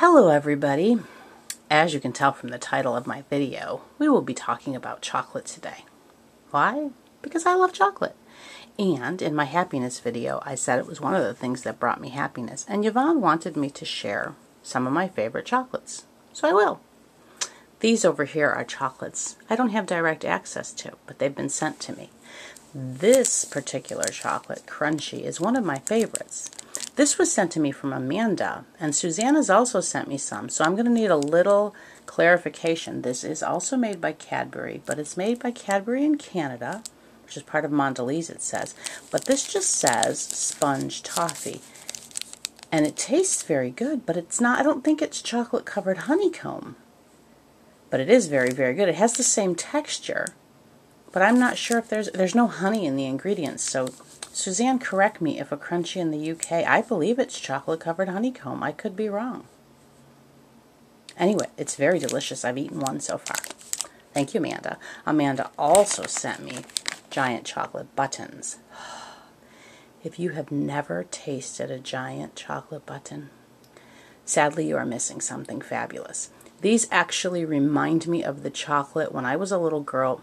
Hello everybody. As you can tell from the title of my video, we will be talking about chocolate today. Why? Because I love chocolate. And in my happiness video, I said it was one of the things that brought me happiness. And Yvonne wanted me to share some of my favorite chocolates. So I will. These over here are chocolates I don't have direct access to, but they've been sent to me. This particular chocolate, Crunchy, is one of my favorites. This was sent to me from Amanda, and Susanna's also sent me some, so I'm going to need a little clarification. This is also made by Cadbury, but it's made by Cadbury in Canada, which is part of Mondelez, it says. But this just says sponge toffee, and it tastes very good, but it's not, I don't think it's chocolate-covered honeycomb. But it is very, very good. It has the same texture, but I'm not sure if there's no honey in the ingredients, so Suzanne, correct me if a Crunchy in the UK, I believe it's chocolate-covered honeycomb. I could be wrong. Anyway, it's very delicious. I've eaten one so far. Thank you, Amanda. Amanda also sent me giant chocolate buttons. If you have never tasted a giant chocolate button, sadly you are missing something fabulous. These actually remind me of the chocolate when I was a little girl.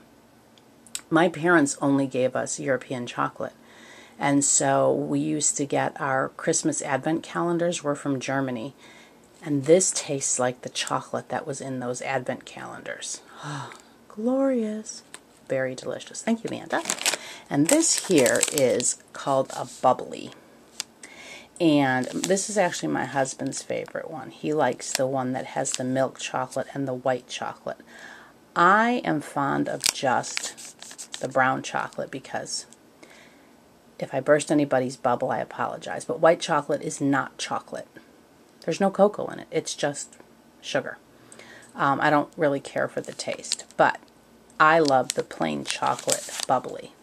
My parents only gave us European chocolate. And so we used to get our Christmas advent calendars were from Germany. And this tastes like the chocolate that was in those advent calendars. Oh, glorious. Very delicious. Thank you, Amanda. And this here is called a bubbly. And this is actually my husband's favorite one. He likes the one that has the milk chocolate and the white chocolate. I am fond of just the brown chocolate because if I burst anybody's bubble, I apologize. But white chocolate is not chocolate. There's no cocoa in it. It's just sugar. I don't really care for the taste. But I love the plain chocolate bubbly.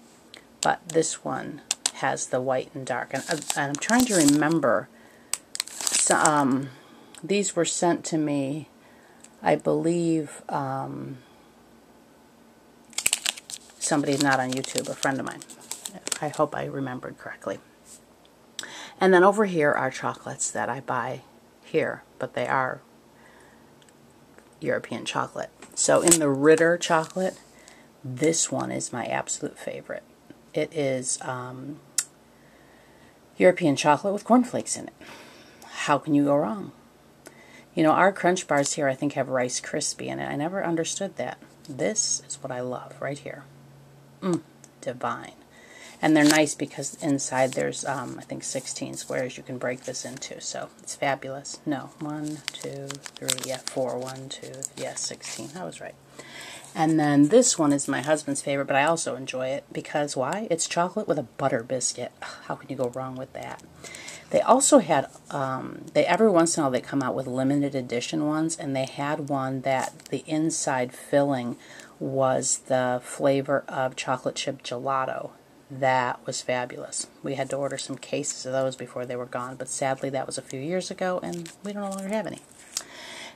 But this one has the white and dark. And I'm trying to remember. These were sent to me, I believe, somebody not on YouTube, a friend of mine. I hope I remembered correctly. And then over here are chocolates that I buy here, but they are European chocolate. So in the Ritter chocolate, this one is my absolute favorite. It is European chocolate with cornflakes in it. How can you go wrong? You know, our Crunch bars here I think have Rice Krispie in it. I never understood that. This is what I love right here. Divine. And they're nice because inside there's, I think, 16 squares you can break this into. So it's fabulous. No, 1, 2, 3, yeah, 4, 1, 2, yeah, 16. I was right. And then this one is my husband's favorite, but I also enjoy it because, why? It's chocolate with a butter biscuit. How can you go wrong with that? They also had, every once in a while they come out with limited edition ones, and they had one that the inside filling was the flavor of chocolate chip gelato. That was fabulous. We had to order some cases of those before they were gone, but sadly that was a few years ago and we no longer have any.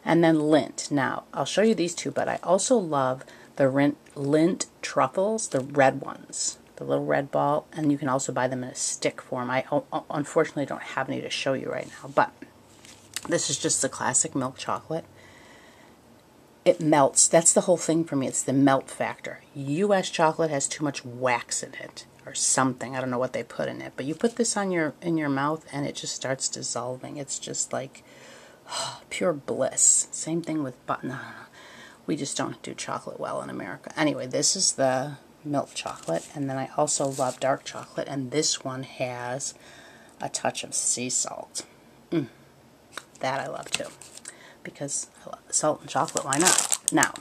And then Lindt. Now, I'll show you these two, but I also love the Lindt truffles, the red ones, the little red ball, and you can also buy them in a stick form. I unfortunately don't have any to show you right now, but this is just the classic milk chocolate. It melts. That's the whole thing for me. It's the melt factor. U.S. chocolate has too much wax in it or something. I don't know what they put in it. But you put this on in your mouth and it just starts dissolving. It's just like pure bliss. Same thing with butter. No. We just don't do chocolate well in America. Anyway, this is the milk chocolate. And then I also love dark chocolate. And this one has a touch of sea salt. That I love too. Because I love the salt and chocolate, why not? Now,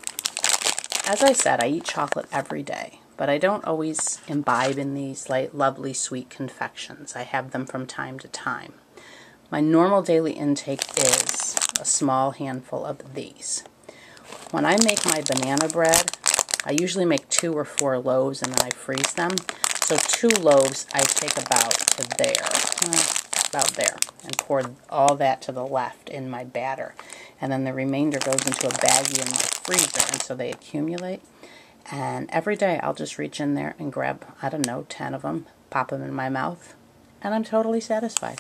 as I said, I eat chocolate every day, but I don't always imbibe in these lovely sweet confections. I have them from time to time. My normal daily intake is a small handful of these. When I make my banana bread, I usually make 2 or 4 loaves and then I freeze them. So 2 loaves I take about to there, and pour all that to the left in my batter. And then the remainder goes into a baggie in my freezer, and so they accumulate. And every day I'll just reach in there and grab, I don't know, 10 of them, pop them in my mouth, and I'm totally satisfied.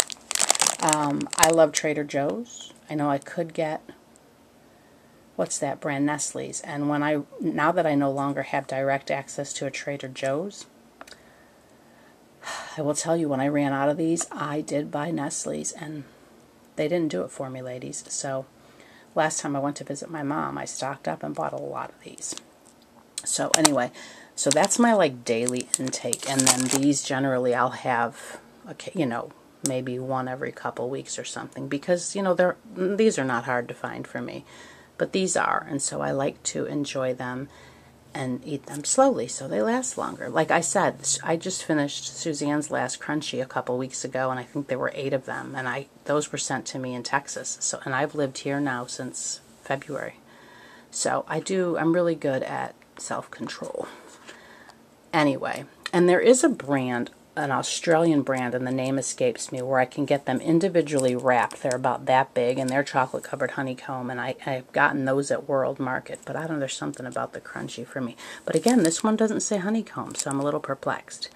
I love Trader Joe's. I know I could get, what's that brand, Nestle's. And now that I no longer have direct access to a Trader Joe's, I will tell you, when I ran out of these, I did buy Nestle's, and they didn't do it for me, ladies. So last time I went to visit my mom, I stocked up and bought a lot of these. So anyway, so that's my like daily intake, and then these generally I'll have, okay, you know, maybe one every couple weeks or something, because you know these are not hard to find for me, but these are, and so I like to enjoy them and eat them slowly so they last longer. Like I said, I just finished Suzanne's last Crunchie a couple weeks ago, and I think there were 8 of them, and those were sent to me in Texas. So, and I've lived here now since February. So I'm really good at self-control. Anyway, and there is a brand, an Australian brand, and the name escapes me, where I can get them individually wrapped. They're about that big, and they're chocolate-covered honeycomb, and I've gotten those at World Market, but I don't know, there's something about the Crunchie for me. But again, this one doesn't say honeycomb, so I'm a little perplexed.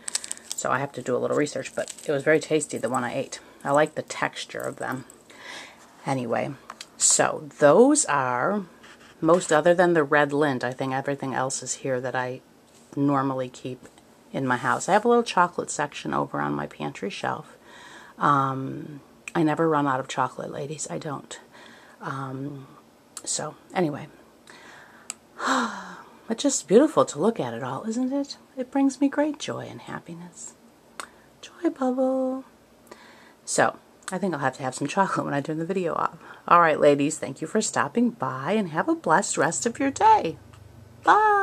So I have to do a little research, but it was very tasty, the one I ate. I like the texture of them. Anyway, so those are, most other than the red lint, I think everything else is here that I normally keep in my house. I have a little chocolate section over on my pantry shelf. I never run out of chocolate, ladies. I don't. So anyway, it's just beautiful to look at it all, isn't it? It brings me great joy and happiness. Joy bubble. So I think I'll have to have some chocolate when I turn the video off. All right, ladies, thank you for stopping by, and have a blessed rest of your day. Bye.